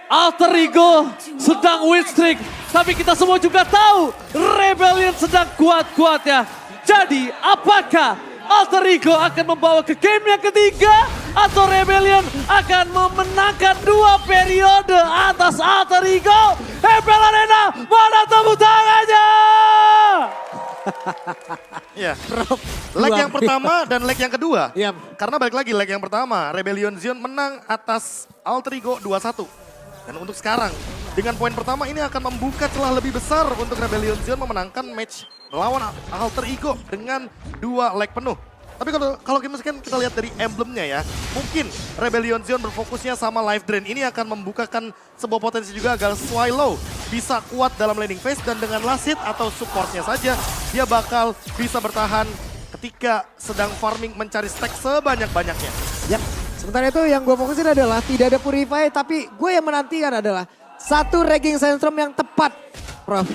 Alter Ego sedang win streak, tapi kita semua juga tahu Rebellion sedang kuat-kuatnya. Jadi apakah Alter Ego akan membawa ke game yang ketiga atau Rebellion akan memenangkan 2 periode atas Alter Ego? Hebel Arena, mana tepuk tangannya? Ya, leg yang pertama dan leg yang kedua. Iya. Karena balik lagi leg yang pertama, Rebellion Zion menang atas Alter Ego 2-1. Dan untuk sekarang, dengan poin pertama ini akan membuka celah lebih besar untuk Rebellion Zion memenangkan match melawan Alter Ego dengan 2 leg penuh. Tapi kalau kita lihat dari emblemnya ya, mungkin Rebellion Zion berfokusnya sama life drain. Ini akan membukakan sebuah potensi juga agar Swallow bisa kuat dalam laning phase dan dengan last hit atau supportnya saja, dia bakal bisa bertahan ketika sedang farming mencari stack sebanyak-banyaknya. Yap, sementara itu yang gue fokusin adalah tidak ada Purify, tapi gue yang menantikan adalah satu Raging Sandstorm yang tepat, Prof.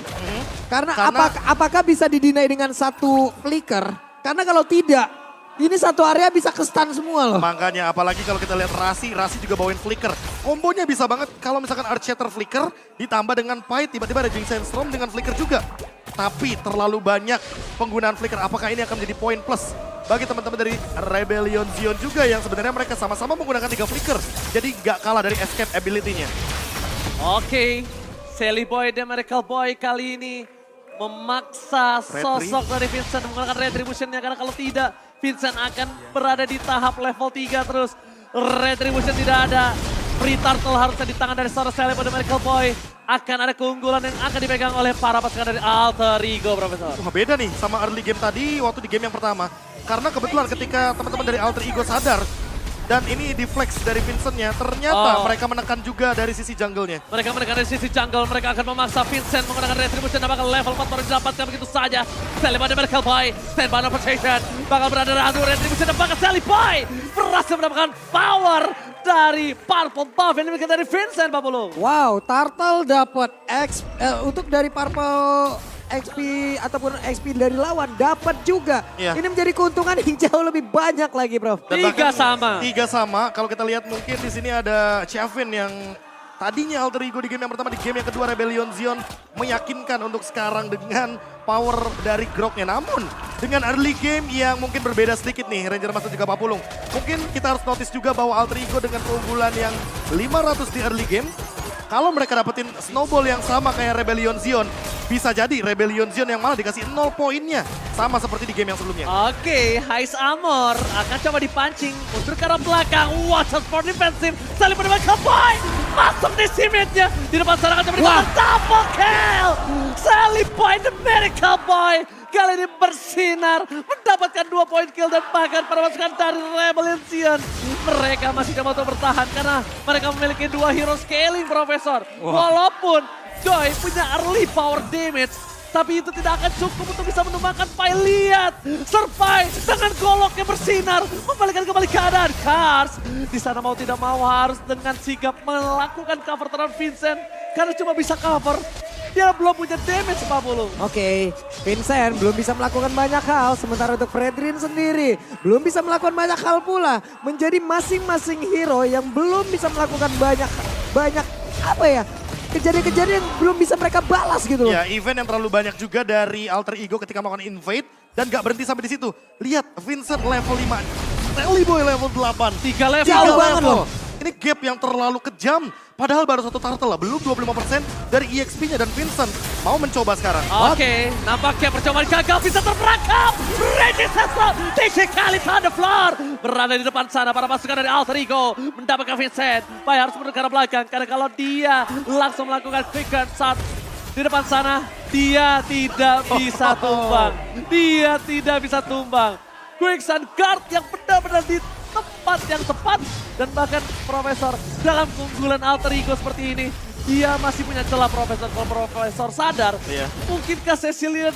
Karena apakah bisa didinai dengan satu flicker? Karena kalau tidak, ini satu area bisa ke stun semua loh. Makanya apalagi kalau kita lihat Rasi juga bawain flicker. Kombonya bisa banget kalau misalkan Archshatter flicker ditambah dengan Pai, tiba-tiba ada Raging Sandstorm dengan flicker juga. Tapi terlalu banyak penggunaan flicker, apakah ini akan menjadi poin plus bagi teman-teman dari Rebellion Zion juga yang sebenarnya mereka sama-sama menggunakan 3 flicker. Jadi gak kalah dari escape ability-nya. Oke, Sally Boy dan Miracle Boy kali ini memaksa sosok dari Vincent menggunakan Retribution-nya. Karena kalau tidak, Vincent akan berada di tahap level 3 terus. Retribution tidak ada. Free Turtle harusnya di tangan dari seorang Sally Boy dan Miracle Boy. Akan ada keunggulan yang akan dipegang oleh para pasukan dari Alter Ego, Profesor. Wah, beda nih sama early game tadi waktu di game yang pertama. Karena kebetulan ketika teman-teman dari Alter Ego sadar dan ini deflex dari Vincent-nya, ternyata mereka menekan juga dari sisi jungle-nya. Mereka menekan dari sisi jungle, mereka akan memaksa Vincent menggunakan Retribution dan bakal level 4 baru didapatkan begitu saja. Sally Boy dan Miracle Boy, stand by no position, bakal berada di Retribution dan bakal Sally Boy berhasil mendapatkan power dari Purple Buff yang dimiliki dari Vincent, Pak Pulung. Wow, Turtle dapat untuk dari Purple XP ataupun XP dari lawan dapat juga. Iya. Ini menjadi keuntungan yang jauh lebih banyak lagi, Bro. Dan 3 sama. Kalau kita lihat mungkin di sini ada Chavin yang tadinya Alter Ego di game yang pertama, di game yang kedua Rebellion Zion meyakinkan untuk sekarang dengan power dari Groknya. Namun dengan early game yang mungkin berbeda sedikit nih Ranger Master juga Pak Pulung. Mungkin kita harus notice juga bahwa Alter Ego dengan keunggulan yang 500 di early game, kalau mereka dapetin snowball yang sama kayak Rebellion Zion, bisa jadi Rebellion Zion yang malah dikasih 0 poinnya. Sama seperti di game yang sebelumnya. Oke, Heist Armor akan coba dipancing mundur ke arah belakang. Watch out for defensive. Saling pada Miracle Boy. Masuk di simit-nya. Di depan sana akan coba dimakan double kill. Sally Boy the Miracle Boy. Kali ini bersinar. Mendapatkan 2 poin kill dan bahkan para pasukan dari Rebellion Zion. Mereka masih coba untuk bertahan karena mereka memiliki 2 hero scaling, Profesor. Walaupun Joy punya early power damage, tapi itu tidak akan cukup untuk bisa menumbangkan Pai. Lihat, Survive dengan goloknya bersinar, membalikan kembali keadaan. Kars di sana mau tidak mau harus dengan sigap melakukan cover terhadap Vincent karena cuma bisa cover. Dia belum punya damage, Pak Pulung. Oke, Vincent belum bisa melakukan banyak hal, sementara untuk Fredrin sendiri belum bisa melakukan banyak hal pula. Menjadi masing-masing hero yang belum bisa melakukan banyak apa ya, kejadian-kejadian yang belum bisa mereka balas gitu loh. Ya, event yang terlalu banyak juga dari Alter Ego ketika melakukan invade dan gak berhenti sampai di situ. Lihat, Vincent level 5, Sally Boy level 8. 3 level. Jauh banget loh. Ini gap yang terlalu kejam. Padahal baru 1 turtle lah, belum 25% dari EXP-nya dan Vincent mau mencoba sekarang. Oke, nampaknya percobaan gagal bisa terperangkap. Raging Sandstorm, TC kali on the floor. Berada di depan sana para pasukan dari Alter Ego mendapatkan Vincent. Pai harus mundur ke arah belakang karena kalau dia langsung melakukan quick guard saat di depan sana, dia tidak bisa tumbang. Dia tidak bisa tumbang. Quick guard yang benar-benar di tempat yang tepat. Dan bahkan Profesor dalam keunggulan Alter Ego seperti ini, dia masih punya celah, Profesor. Kalau Profesor sadar, mungkinkah Cecilian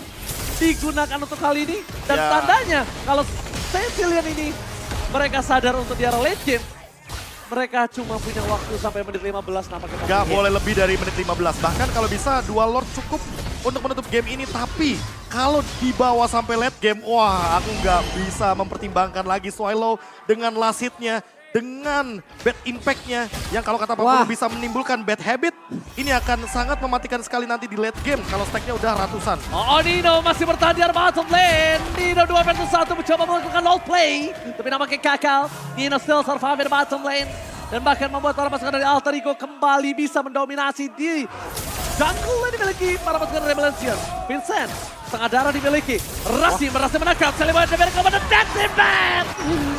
digunakan untuk hal ini? Dan tandanya kalau Cecilian ini mereka sadar untuk di arah late game, mereka cuma punya waktu sampai menit 15 nampaknya. Gak boleh lebih dari menit 15. Bahkan kalau bisa 2 Lord cukup untuk menutup game ini. Tapi kalau dibawa sampai late game, wah aku nggak bisa mempertimbangkan lagi Swallow dengan last hit-nya. dengan bad impact-nya yang kalau kata Pak Polo Wah. bisa menimbulkan bad habit, ini akan sangat mematikan sekali nanti di late game kalau stack-nya udah ratusan. Oh, Nino masih bertahan di arah bottom lane. Nino 2 versus 1 mencoba melakukan low play. Tapi nampaknya gagal. Nino still survive di bottom lane. Dan bahkan membuat para pasukan dari Alter Ego kembali bisa mendominasi di jungle yang dimiliki para pasukan Rebellion. Vincent, setengah darah dimiliki. Rasi berhasil menangkap. Seliboy dari korban dan that's it, man!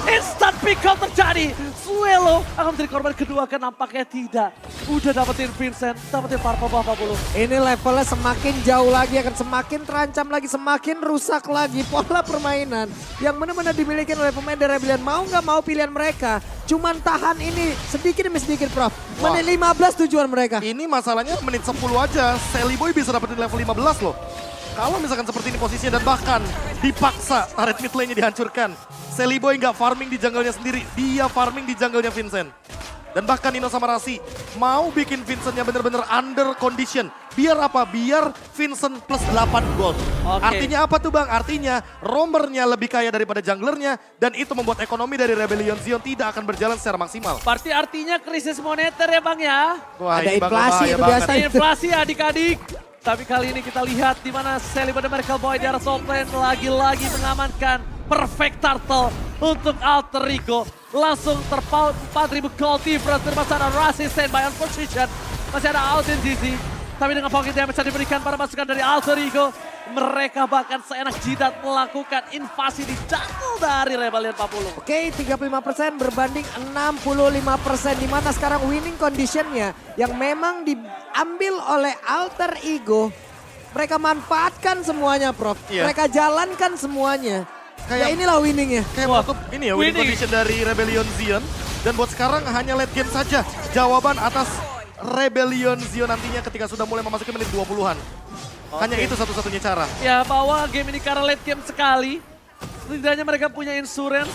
Instant pick up terjadi. Suelo akan menjadi korban kedua kan nampaknya tidak. Udah dapetin Vincent, dapetin Purple Buff 40. Ini levelnya semakin jauh lagi, akan semakin terancam lagi, semakin rusak lagi pola permainan yang benar-benar dimiliki oleh pemain dari Rebellion. Mau nggak mau pilihan mereka, cuman tahan ini sedikit demi sedikit, Prof. Menit 15 tujuan mereka. Ini masalahnya menit 10 aja, Sally Boy bisa dapetin level 15 loh. Kalau misalkan seperti ini posisinya dan bahkan dipaksa turret mid lane-nya dihancurkan. Sally Boy nggak farming di jungle-nya sendiri, dia farming di jungle-nya Vincent. Dan bahkan Nino sama Rasi mau bikin Vincent-nya bener-bener under condition. Biar apa? Biar Vincent plus 8 gold. Oke. Artinya apa tuh Bang? Artinya roamernya lebih kaya daripada junglernya. Dan itu membuat ekonomi dari Rebellion Zion tidak akan berjalan secara maksimal. Berarti artinya krisis moneter ya Bang ya. Wah, Ada ini bakal inflasi bahaya itu banget. biasa. Inflasi adik-adik. Tapi kali ini kita lihat di mana Sally pada Miracle Boy di arah top lane lagi-lagi mengamankan perfect turtle untuk Alter Ego. Langsung terpaut 4.000 gold difference dari sana Rasi stand by on position. Masih ada Authenticity. Tapi dengan pocket damage yang diberikan para pasukan dari Alter Ego, mereka bahkan seenak jidat melakukan invasi di jungle dari Rebellion 40. Oke, 35% berbanding 65%, di mana sekarang winning conditionnya yang memang diambil oleh Alter Ego. Mereka manfaatkan semuanya, Prof. Iya. Mereka jalankan semuanya. Kayak- Ya inilah winningnya. Kayak Wah, menutup ini ya winning winning. condition dari Rebellion Zion. Dan buat sekarang hanya late game saja jawaban atas Rebellion Zion nantinya ketika sudah mulai memasuki menit 20-an. Hanya itu satu-satunya cara. Ya bahwa game ini karena late game sekali, setidaknya mereka punya insurance.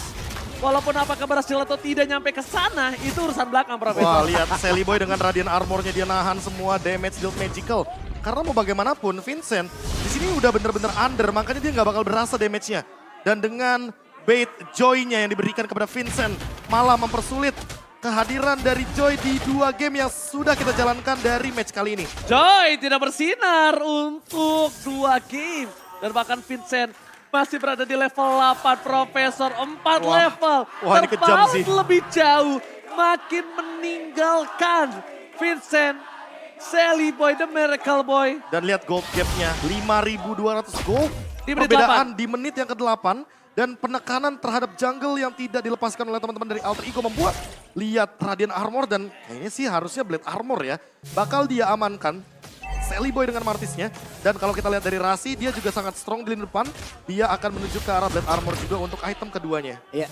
Walaupun apakah berhasil atau tidak nyampe ke sana, itu urusan belakang Wah, Profesor. lihat Sally Boy dengan Radiant Armor-nya dia nahan semua damage dealt magical. Karena mau bagaimanapun Vincent di sini udah bener-bener under, makanya dia nggak bakal berasa damage-nya. Dan dengan bait Joy-nya yang diberikan kepada Vincent malah mempersulit kehadiran dari Joy di 2 game yang sudah kita jalankan dari match kali ini. Joy tidak bersinar untuk 2 game. Dan bahkan Vincent masih berada di level 8 Profesor. 4 Wah. level. Wah, ini kejam Terpaut sih. lebih jauh. Makin meninggalkan Vincent. Sally Boy, the Miracle Boy. Dan lihat gold gap-nya, 5.200 gold. Di menit Perbedaan di menit yang ke-8 dan penekanan terhadap jungle yang tidak dilepaskan oleh teman-teman dari Alter Ego membuat lihat Radiant Armor dan kayaknya sih harusnya Blade Armor ya. Bakal dia amankan Sally Boy dengan Martisnya. Dan kalau kita lihat dari Rasi, dia juga sangat strong di lini depan. Dia akan menuju ke arah Blade Armor juga untuk item keduanya. Iya.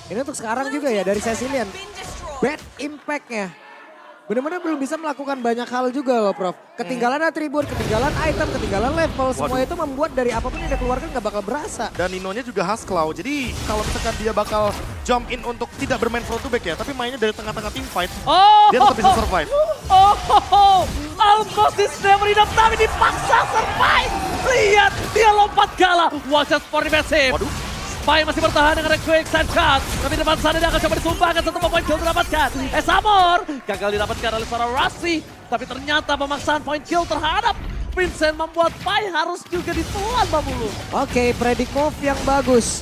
Ini untuk sekarang juga ya dari Cecilian. Bad impact-nya. Benar-benar belum bisa melakukan banyak hal juga loh, Prof. Ketinggalan atribut, ketinggalan item, ketinggalan level. Semua Waduh. itu membuat dari apapun yang dia keluarkan nggak bakal berasa. Dan Ninonya juga Husklaw. Jadi kalau misalkan dia bakal jump in untuk tidak bermain front to back ya. Tapi mainnya dari tengah-tengah team fight. Oh, Dia tetap bisa survive. Almost is never enough, tapi dipaksa survive. Lihat, dia lompat gala. Watch out for defensive. Waduh. Spy masih bertahan dengan quick side cut. Tapi depan sana dia akan coba disumbangkan satu poin kill didapatkan. Samor gagal didapatkan oleh seorang Rasi. Tapi ternyata pemaksaan point kill terhadap Vincent membuat Pai harus juga ditelan Bamulu. Oke, predict move yang bagus.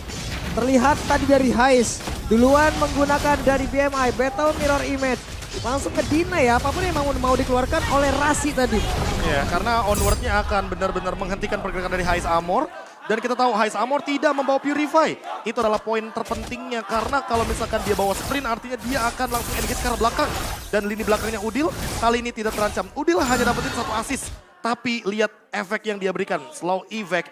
Terlihat tadi dari Hais. Duluan menggunakan dari BMI, Battle Mirror Image. Langsung ke Dina ya, apapun yang mau dikeluarkan oleh Rasi tadi. Ya, karena onward-nya akan benar-benar menghentikan pergerakan dari Hais Armor. Dan kita tahu Hais Armor tidak membawa Purify. Itu adalah poin terpentingnya karena kalau misalkan dia bawa sprint artinya dia akan langsung engage ke arah belakang. Dan lini belakangnya Udil kali ini tidak terancam. Udil hanya dapetin 1 assist. Tapi lihat efek yang dia berikan, slow evac,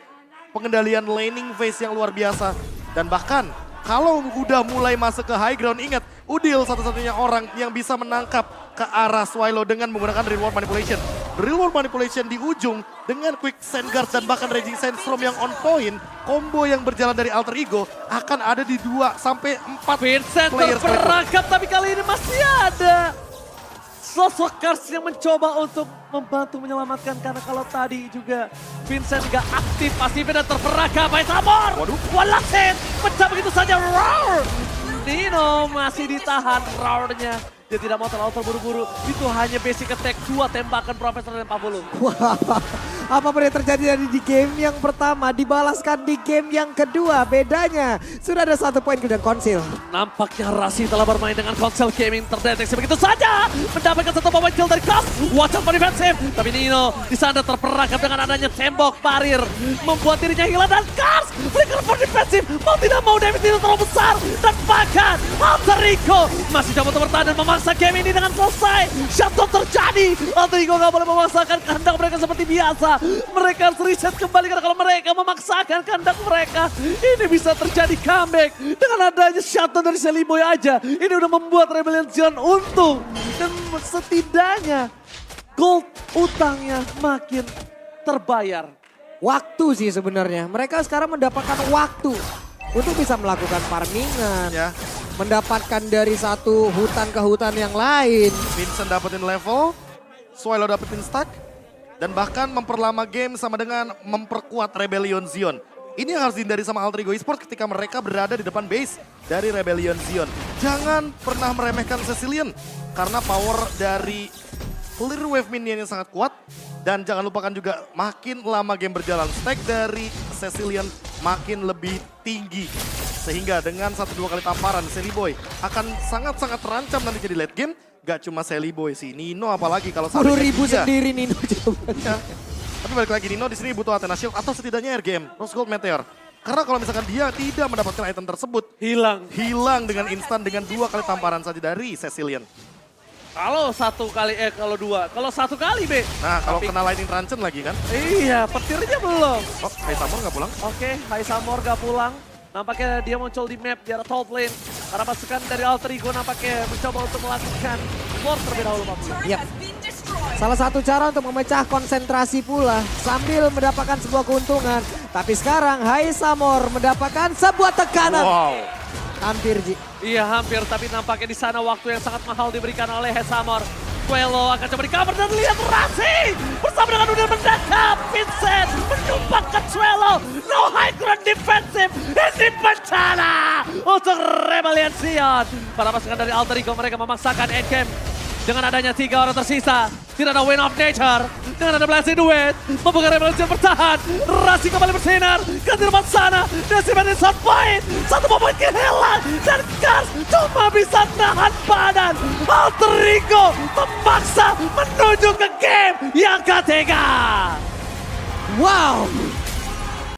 pengendalian laning phase yang luar biasa. Dan bahkan kalau udah mulai masuk ke high ground, ingat Udil satu-satunya orang yang bisa menangkap ke arah Swilo dengan menggunakan Real World Manipulation. Real World Manipulation di ujung dengan Quick Sand Guard dan bahkan Raging Sandstorm yang on point. Combo yang berjalan dari Alter Ego akan ada di 2 sampai 4 Vincent player terperangkap tapi kali ini masih ada sosok Kars yang mencoba untuk membantu menyelamatkan. Karena kalau tadi juga Vincent gak aktif pasifnya dan terperangkap. Samor. Waduh. Walasin pecah begitu saja. Roar. Nino masih ditahan round-nya. Dia tidak mau terlalu terburu-buru. Itu hanya basic attack 2 tembakan Profesor dan Pavulung. Wah, apapun yang terjadi di game yang pertama dibalaskan di game yang kedua. Bedanya sudah ada 1 poin dan Konsil. Nampaknya Rasi telah bermain dengan konsel gaming terdeteksi begitu saja. Mendapatkan 1 moment kill dari Kars. Watch out for defensive. Tapi Nino di sana terperangkap dengan adanya tembok parir. Membuat dirinya hilang dan Kars berikan for defensive. Mau tidak mau damage Nino terlalu besar. Dan bahkan Alter Ego masih coba untuk bertahan dan memaksa game ini dengan selesai. Shutdown terjadi. Alter Ego gak boleh memaksakan kehendak mereka seperti biasa. Mereka harus reset kembali karena kalau mereka memaksakan kehendak mereka, ini bisa terjadi comeback. Dengan adanya shutdown dari Seliboy aja, ini udah membuat Rebellion Zion untung. Dan setidaknya gold utangnya makin terbayar. Waktu sih sebenarnya. Mereka sekarang mendapatkan waktu untuk bisa melakukan farmingan. Ya. Mendapatkan dari satu hutan ke hutan yang lain. Vincent dapetin level, Swallow dapetin stack, dan bahkan memperlama game sama dengan memperkuat Rebellion Zion. Ini yang harus dihindari sama Alter Ego Esports ketika mereka berada di depan base dari Rebellion Zion. Jangan pernah meremehkan Cecilion karena power dari clear wave minion yang sangat kuat. Dan jangan lupakan juga makin lama game berjalan, stack dari Cecilion makin lebih tinggi. Sehingga dengan 1-2 kali tamparan, Seliboy akan sangat-sangat terancam nanti jadi late game. Gak cuma Seliboy sih, Nino apalagi kalau 10.000 sendiri Nino coba. Ya. Tapi balik lagi Nino di sini butuh Athena Shield atau setidaknya Air Game, Rose Gold Meteor. Karena kalau misalkan dia tidak mendapatkan item tersebut, hilang dengan instan dengan 2 kali tamparan saja dari Cecilion. Kalau 1 kali B. Nah kalau kena Lightning Truncheon lagi kan. Iya, petirnya belum. Oh, Samur gak pulang? Oke, Samor gak pulang. Nampaknya dia muncul di map di arah top lane. Karena pasukan dari Alter Ego nampaknya mencoba untuk melakukan war terlebih dahulu. Iya. Salah satu cara untuk memecah konsentrasi pula sambil mendapatkan sebuah keuntungan. Tapi sekarang Samor mendapatkan sebuah tekanan. Wow. Hampir Ji. Iya hampir, tapi nampaknya di sana waktu yang sangat mahal diberikan oleh Samor. Quello akan coba di cover dan lihat Rasi bersama dengan udah mendekat. Vincent menyumbangkan Quello. No high ground defensive. Ini bencana untuk Rebellion Zion. Para pasukan dari Alter Ego mereka memaksakan endgame. Dengan adanya 3 orang tersisa. Tidak ada Win of Nature. Dengan ada Blessing Duet. Membuka Rebellion Zion bertahan. Rasi kembali bersinar. Ke depan sana. Desimen shot point. 1 poin hilang. Dan Kars cuma bisa nahan badan. Alter Ego memaksa menuju ke game yang ketiga. Wow.